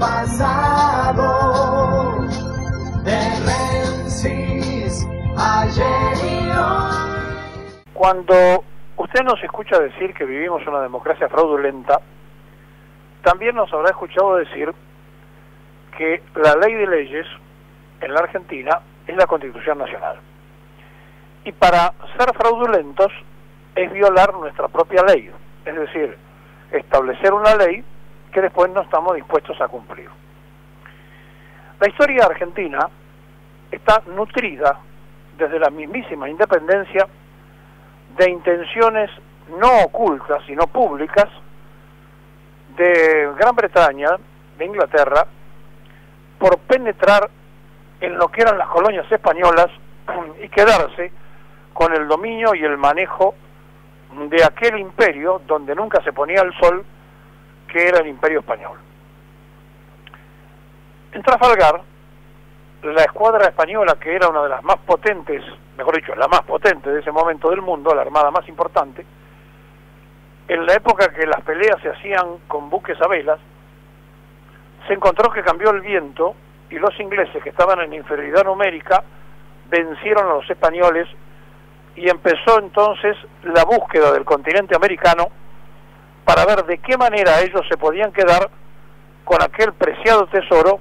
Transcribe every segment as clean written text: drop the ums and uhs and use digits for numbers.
pasado, de Menzies, ayer y hoy. Cuando usted nos escucha decir que vivimos una democracia fraudulenta, también nos habrá escuchado decir que la ley de leyes en la Argentina es la Constitución Nacional. Y para ser fraudulentos es violar nuestra propia ley, es decir, establecer una ley que después no estamos dispuestos a cumplir. La historia argentina está nutrida desde la mismísima independencia de intenciones no ocultas, sino públicas, de Gran Bretaña, de Inglaterra, por penetrar en lo que eran las colonias españolas y quedarse con el dominio y el manejo de aquel imperio donde nunca se ponía el sol, que era el Imperio Español. En Trafalgar, la escuadra española, que era una de las más potentes, mejor dicho, la más potente de ese momento del mundo, la armada más importante, en la época que las peleas se hacían con buques a velas, se encontró que cambió el viento y los ingleses, que estaban en inferioridad numérica, vencieron a los españoles y empezó entonces la búsqueda del continente americano para ver de qué manera ellos se podían quedar con aquel preciado tesoro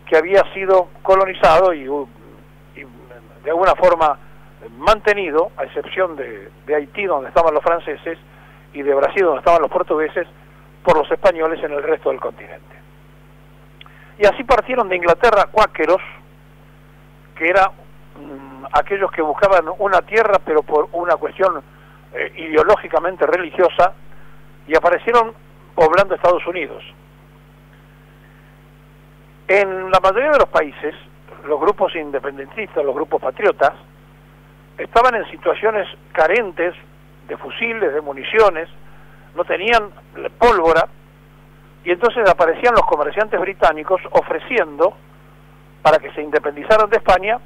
que había sido colonizado y de alguna forma mantenido, a excepción de Haití, donde estaban los franceses, y de Brasil, donde estaban los portugueses, por los españoles en el resto del continente. Y así partieron de Inglaterra cuáqueros, que eran aquellos que buscaban una tierra, pero por una cuestión ideológicamente religiosa, y aparecieron poblando Estados Unidos. En la mayoría de los países, los grupos independentistas, los grupos patriotas, estaban en situaciones carentes de fusiles, de municiones, no tenían pólvora, y entonces aparecían los comerciantes británicos ofreciendo, para que se independizaran de España,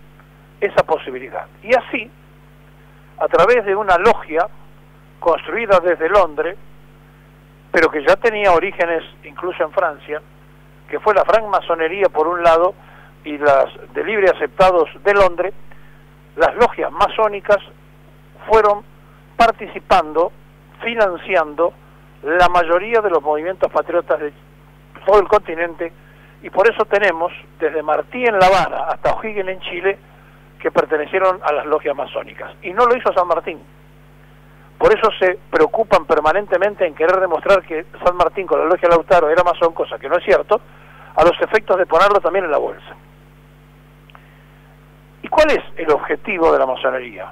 esa posibilidad. Y así, a través de una logia construida desde Londres, pero que ya tenía orígenes incluso en Francia, que fue la francmasonería por un lado y las de libre aceptados de Londres, las logias masónicas fueron participando, financiando la mayoría de los movimientos patriotas de todo el continente, y por eso tenemos desde Martí en La Habana hasta O'Higgins en Chile que pertenecieron a las logias masónicas, y no lo hizo San Martín. Por eso se preocupan permanentemente en querer demostrar que San Martín con la logia Lautaro era masón, cosa que no es cierto, a los efectos de ponerlo también en la bolsa. ¿Y cuál es el objetivo de la masonería?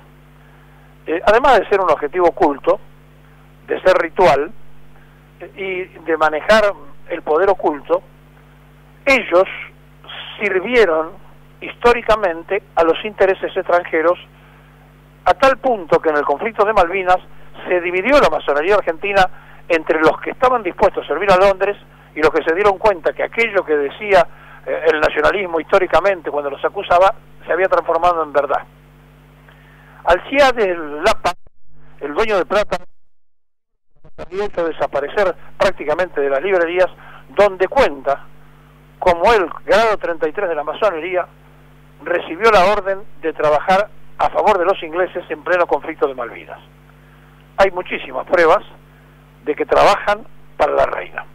Además de ser un objetivo oculto, de ser ritual y de manejar el poder oculto, ellos sirvieron históricamente a los intereses extranjeros, a tal punto que en el conflicto de Malvinas se dividió la masonería argentina entre los que estaban dispuestos a servir a Londres y los que se dieron cuenta que aquello que decía el nacionalismo históricamente cuando los acusaba se había transformado en verdad. Alcía del Lapa, el dueño de Plata, había hecho desaparecer prácticamente de las librerías, donde cuenta como el grado 33 de la masonería recibió la orden de trabajar a favor de los ingleses en pleno conflicto de Malvinas. Hay muchísimas pruebas de que trabajan para la reina.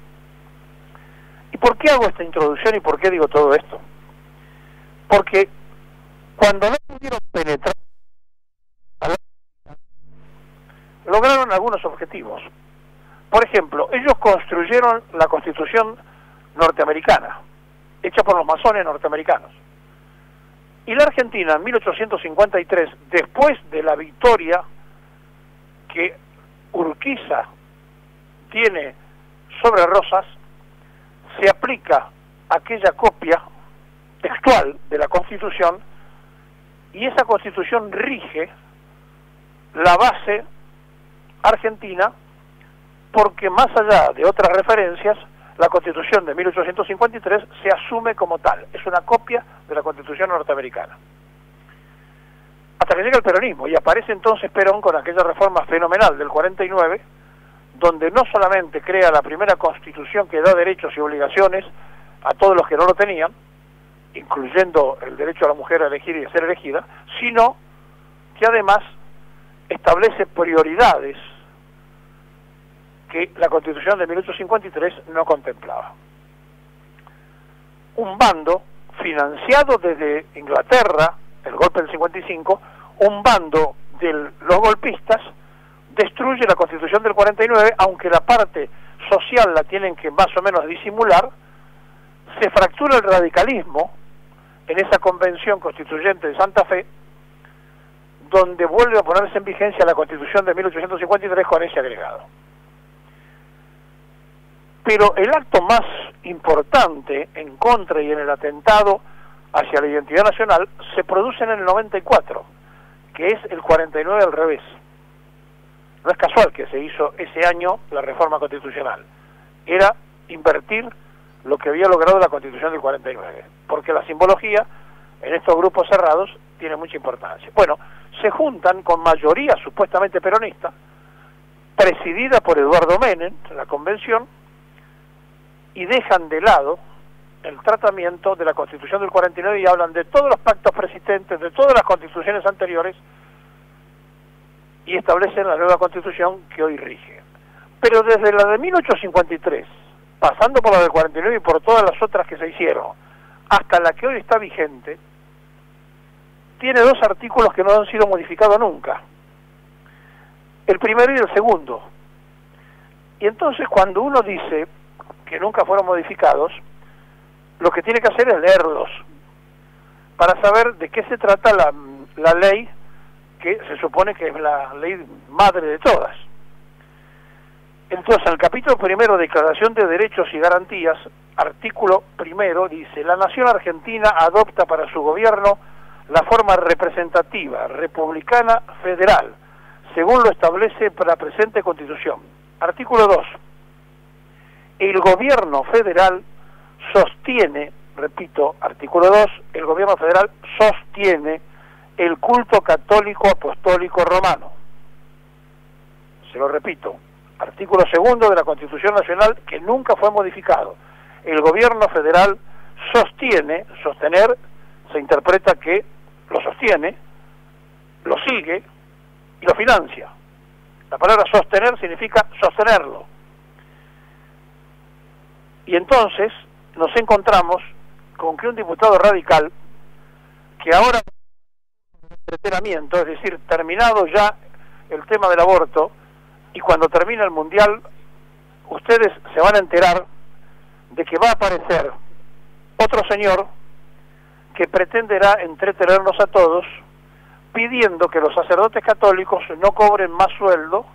¿Y por qué hago esta introducción y por qué digo todo esto? Porque cuando no pudieron penetrar a la lograron algunos objetivos. Por ejemplo, ellos construyeron la Constitución norteamericana, hecha por los masones norteamericanos. Y la Argentina, en 1853, después de la victoria que Urquiza tiene sobre Rosas, se aplica aquella copia textual de la Constitución, y esa Constitución rige la base argentina, porque más allá de otras referencias, la Constitución de 1853 se asume como tal, es una copia de la Constitución norteamericana. Hasta que llega el peronismo, y aparece entonces Perón con aquella reforma fenomenal del 49, donde no solamente crea la primera Constitución que da derechos y obligaciones a todos los que no lo tenían, incluyendo el derecho a la mujer a elegir y a ser elegida, sino que además establece prioridades que la Constitución de 1853 no contemplaba. Un bando financiado desde Inglaterra, el golpe del 55, un bando de los golpistas destruye la Constitución del 49, aunque la parte social la tienen que más o menos disimular. Se fractura el radicalismo en esa convención constituyente de Santa Fe, donde vuelve a ponerse en vigencia la Constitución de 1853 con ese agregado. Pero el acto más importante en contra y en el atentado hacia la identidad nacional se produce en el 94, que es el 49 al revés. No es casual que se hizo ese año la reforma constitucional. Era invertir lo que había logrado la Constitución del 49, porque la simbología en estos grupos cerrados tiene mucha importancia. Bueno, se juntan con mayoría supuestamente peronista, presidida por Eduardo Menem, la convención, y dejan de lado el tratamiento de la Constitución del 49 y hablan de todos los pactos preexistentes, de todas las constituciones anteriores, y establecen la nueva Constitución que hoy rige. Pero desde la de 1853, pasando por la del 49 y por todas las otras que se hicieron, hasta la que hoy está vigente, tiene dos artículos que no han sido modificados nunca. El primero y el segundo. Y entonces cuando uno dice que nunca fueron modificados, lo que tiene que hacer es leerlos, para saber de qué se trata la ley que se supone que es la ley madre de todas. Entonces, el capítulo primero, Declaración de Derechos y Garantías, artículo primero, dice: la nación argentina adopta para su gobierno la forma representativa, republicana, federal, según lo establece la presente Constitución. Artículo 2. El gobierno federal sostiene, repito, artículo 2, el gobierno federal sostiene el culto católico apostólico romano. Se lo repito, artículo 2 de la Constitución Nacional, que nunca fue modificado. El gobierno federal sostiene, sostener, se interpreta que lo sostiene, lo sigue y lo financia. La palabra sostener significa sostenerlo. Y entonces nos encontramos con que un diputado radical, que ahora entretenimiento, es decir, terminado ya el tema del aborto, y cuando termine el mundial, ustedes se van a enterar de que va a aparecer otro señor que pretenderá entretenernos a todos pidiendo que los sacerdotes católicos no cobren más sueldo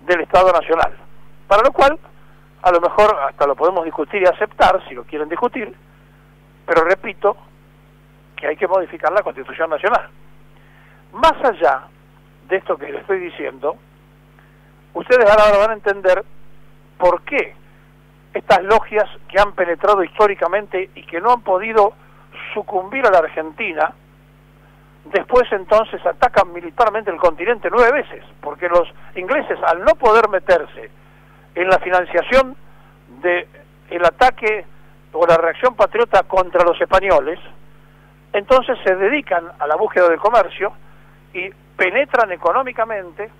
del Estado Nacional, para lo cual a lo mejor hasta lo podemos discutir y aceptar si lo quieren discutir, pero repito que hay que modificar la Constitución Nacional. Más allá de esto que les estoy diciendo, ustedes ahora van a entender por qué estas logias que han penetrado históricamente y que no han podido sucumbir a la Argentina, después entonces atacan militarmente el continente 9 veces, porque los ingleses, al no poder meterse en la financiación del ataque o la reacción patriota contra los españoles, entonces se dedican a la búsqueda del comercio y penetran económicamente,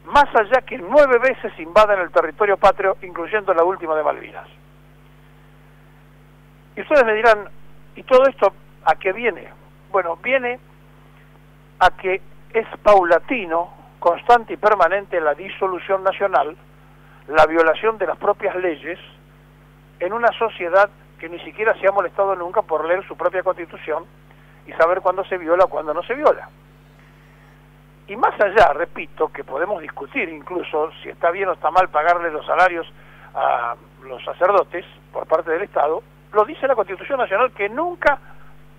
más allá que 9 veces invaden el territorio patrio, incluyendo la última de Malvinas. Y ustedes me dirán, ¿y todo esto a qué viene? Bueno, viene a que es paulatino, constante y permanente la disolución nacional, la violación de las propias leyes en una sociedad que ni siquiera se ha molestado nunca por leer su propia Constitución y saber cuándo se viola o cuándo no se viola. Y más allá, repito, que podemos discutir incluso si está bien o está mal pagarle los salarios a los sacerdotes por parte del Estado, lo dice la Constitución Nacional, que nunca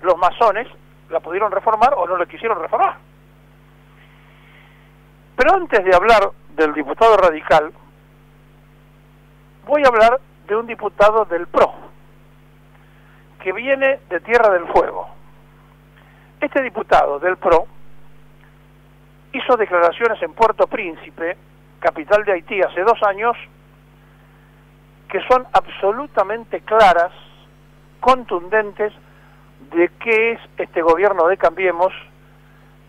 los masones la pudieron reformar o no la quisieron reformar. Pero antes de hablar del diputado radical, voy a hablar de un diputado del PRO, que viene de Tierra del Fuego. Este diputado del PRO hizo declaraciones en Puerto Príncipe, capital de Haití, hace 2 años, que son absolutamente claras contundentes de qué es este gobierno de Cambiemos,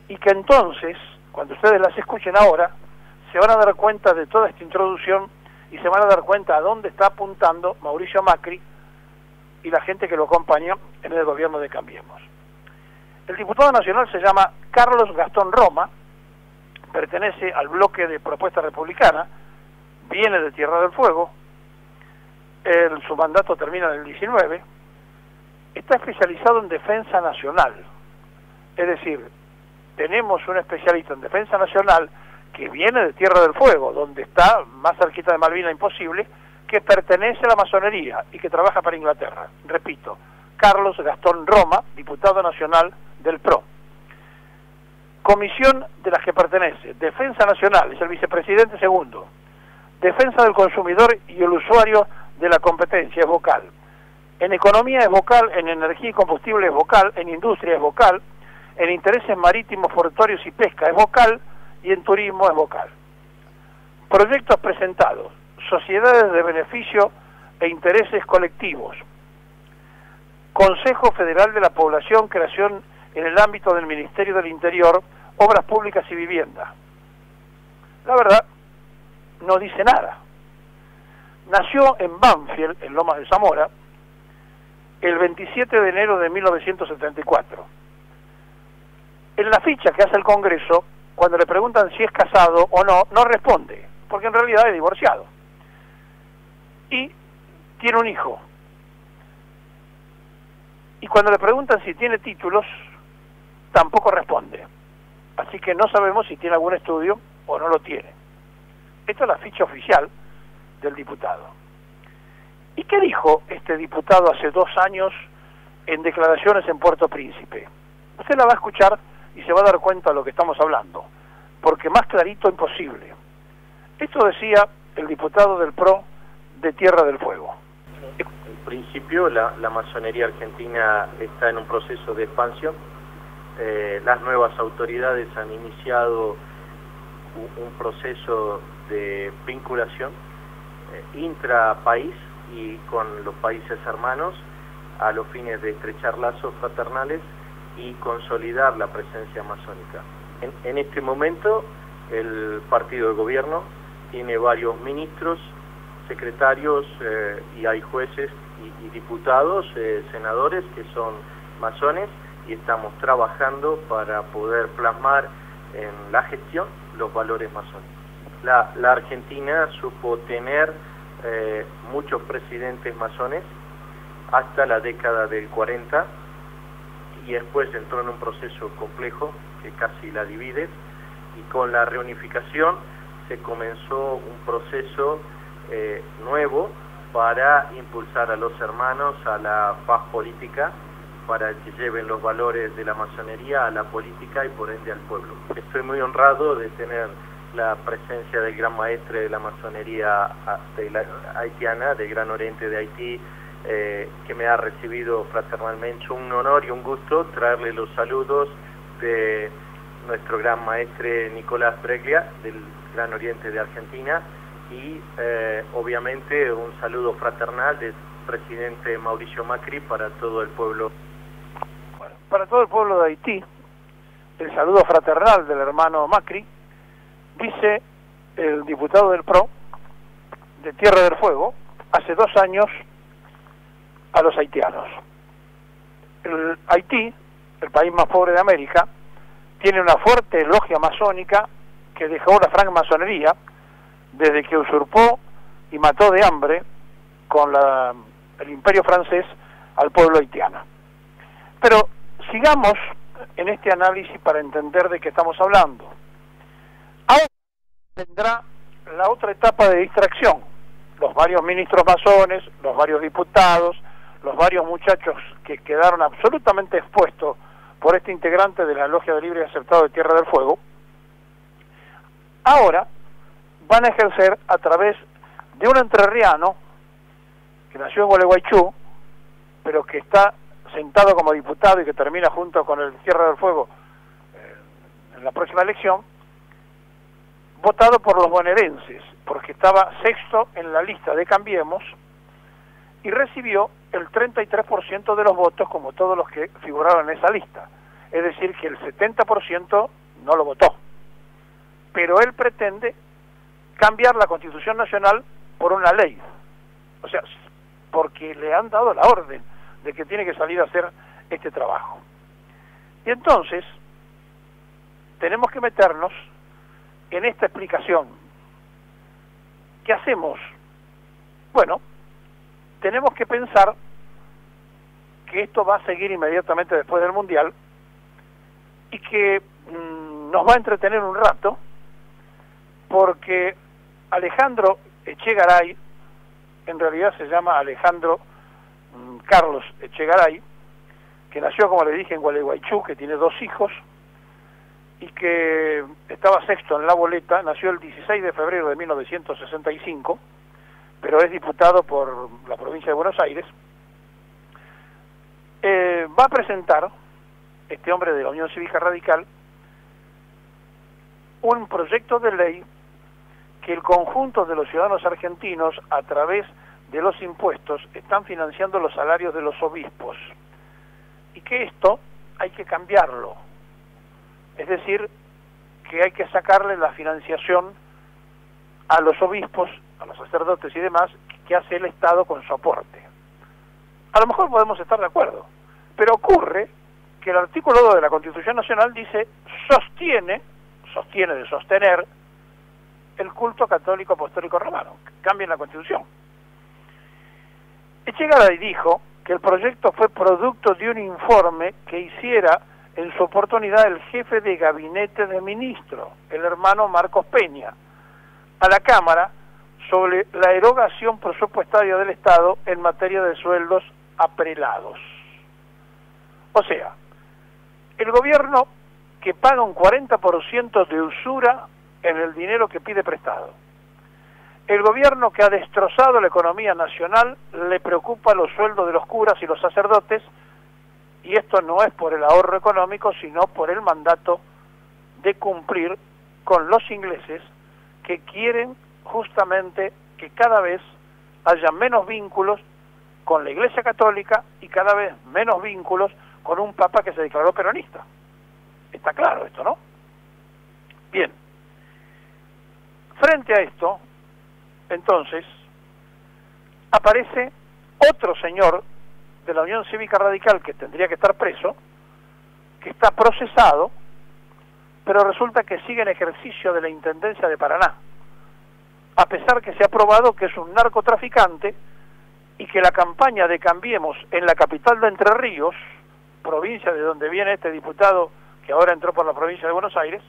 y que entonces, cuando ustedes las escuchen ahora, se van a dar cuenta de toda esta introducción y se van a dar cuenta a dónde está apuntando Mauricio Macri y la gente que lo acompaña en el gobierno de Cambiemos. El diputado nacional se llama Carlos Gastón Roma, pertenece al bloque de Propuesta Republicana, viene de Tierra del Fuego, su mandato termina en el 19, está especializado en defensa nacional, es decir, tenemos un especialista en defensa nacional que viene de Tierra del Fuego, donde está más cerquita de Malvinas imposible, que pertenece a la masonería y que trabaja para Inglaterra. Repito, Carlos Gastón Roma, diputado nacional del PRO. Comisión de las que pertenece Defensa Nacional, es el vicepresidente segundo. Defensa del consumidor y el usuario de la competencia, es vocal. En economía es vocal, en energía y combustible es vocal, en industria es vocal, en intereses marítimos, portuarios y pesca es vocal, y en turismo es vocal. Proyectos presentados: sociedades de beneficio e intereses colectivos, Consejo Federal de la Población, creación en el ámbito del Ministerio del Interior, Obras Públicas y Vivienda. La verdad, no dice nada. Nació en Banfield, en Lomas de Zamora, el 27 de enero de 1974. En la ficha que hace el Congreso, cuando le preguntan si es casado o no, no responde, porque en realidad es divorciado. Y tiene un hijo. Y cuando le preguntan si tiene títulos, tampoco responde. Así que no sabemos si tiene algún estudio o no lo tiene. Esta es la ficha oficial del diputado. ¿Y qué dijo este diputado hace 2 años en declaraciones en Puerto Príncipe? Usted la va a escuchar y se va a dar cuenta de lo que estamos hablando, porque más clarito imposible. Esto decía el diputado del PRO de Tierra del Fuego. En principio, la masonería argentina está en un proceso de expansión. Las nuevas autoridades han iniciado un proceso de vinculación intrapaís y con los países hermanos a los fines de estrechar lazos fraternales y consolidar la presencia masónica. En este momento, el partido de gobierno tiene varios ministros, secretarios y hay jueces y diputados, senadores que son masones, y estamos trabajando para poder plasmar en la gestión los valores masónicos. La Argentina supo tener muchos presidentes masones hasta la década del 40 y después entró en un proceso complejo que casi la divide, y con la reunificación se comenzó un proceso nuevo para impulsar a los hermanos a la paz política, para que lleven los valores de la masonería a la política y por ende al pueblo. Estoy muy honrado de tener la presencia del gran maestre de la masonería haitiana, del Gran Oriente de Haití, que me ha recibido fraternalmente. Un honor y un gusto traerle los saludos de nuestro gran maestre Nicolás Breglia, del Gran Oriente de Argentina, y obviamente un saludo fraternal del presidente Mauricio Macri para todo el pueblo. Bueno, para todo el pueblo de Haití, el saludo fraternal del hermano Macri, dice el diputado del PRO de Tierra del Fuego, hace 2 años a los haitianos. El Haití, el país más pobre de América, tiene una fuerte logia masónica que dejó la francmasonería desde que usurpó y mató de hambre con el imperio francés al pueblo haitiano. Pero sigamos en este análisis para entender de qué estamos hablando. Ahora tendrá la otra etapa de distracción, los varios ministros masones, los varios diputados, los varios muchachos que quedaron absolutamente expuestos por este integrante de la Logia de Libre y Aceptado de Tierra del Fuego, ahora van a ejercer a través de un entrerriano que nació en Gualeguaychú, pero que está sentado como diputado y que termina junto con el Tierra del Fuego en la próxima elección, votado por los bonaerenses, porque estaba 6º en la lista de Cambiemos y recibió el 33% de los votos, como todos los que figuraron en esa lista. Es decir, que el 70% no lo votó. Pero él pretende cambiar la Constitución Nacional por una ley. O sea, porque le han dado la orden de que tiene que salir a hacer este trabajo. Y entonces, tenemos que meternos en esta explicación. ¿Qué hacemos? Bueno, tenemos que pensar que esto va a seguir inmediatamente después del Mundial y que nos va a entretener un rato, porque Alejandro Echegaray, en realidad se llama Alejandro Carlos Echegaray, que nació, como le dije, en Gualeguaychú, que tiene 2 hijos, y que estaba sexto en la boleta, nació el 16 de febrero de 1965, pero es diputado por la provincia de Buenos Aires. Va a presentar, este hombre de la Unión Cívica Radical, un proyecto de ley que el conjunto de los ciudadanos argentinos, a través de los impuestos, están financiando los salarios de los obispos, y que esto hay que cambiarlo. Es decir, que hay que sacarle la financiación a los obispos, a los sacerdotes y demás, que hace el Estado con su aporte. A lo mejor podemos estar de acuerdo, pero ocurre que el artículo 2 de la Constitución Nacional dice, sostiene de sostener el culto católico apostólico romano. Cambien la Constitución. Echegaray dijo que el proyecto fue producto de un informe que hiciera en su oportunidad el jefe de gabinete de ministro, el hermano Marcos Peña, a la Cámara sobre la erogación presupuestaria del Estado en materia de sueldos a prelados. O sea, el gobierno que paga un 40% de usura en el dinero que pide prestado. El gobierno que ha destrozado la economía nacional, le preocupa los sueldos de los curas y los sacerdotes, y esto no es por el ahorro económico, sino por el mandato de cumplir con los ingleses, que quieren justamente que cada vez haya menos vínculos con la Iglesia Católica y cada vez menos vínculos con un papa que se declaró peronista. Está claro esto, ¿no? Bien. Frente a esto, entonces, aparece otro señor de la Unión Cívica Radical que tendría que estar preso, que está procesado, pero resulta que sigue en ejercicio de la Intendencia de Paraná, a pesar que se ha probado que es un narcotraficante y que la campaña de Cambiemos en la capital de Entre Ríos, provincia de donde viene este diputado que ahora entró por la provincia de Buenos Aires,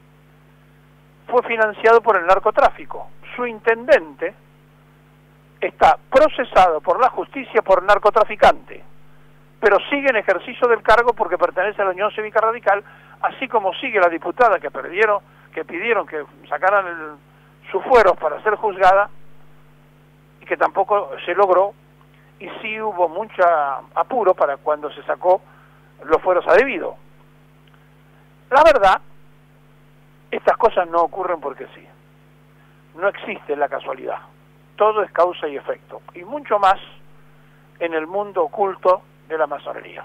fue financiado por el narcotráfico. Su intendente está procesado por la justicia por narcotraficante, pero sigue en ejercicio del cargo porque pertenece a la Unión Cívica Radical, así como sigue la diputada que pidieron que sacaran sus fueros para ser juzgada y que tampoco se logró, y sí hubo mucho apuro para cuando se sacó los fueros a debido. La verdad, estas cosas no ocurren porque sí. No existe la casualidad. Todo es causa y efecto. Y mucho más en el mundo oculto de la masonería.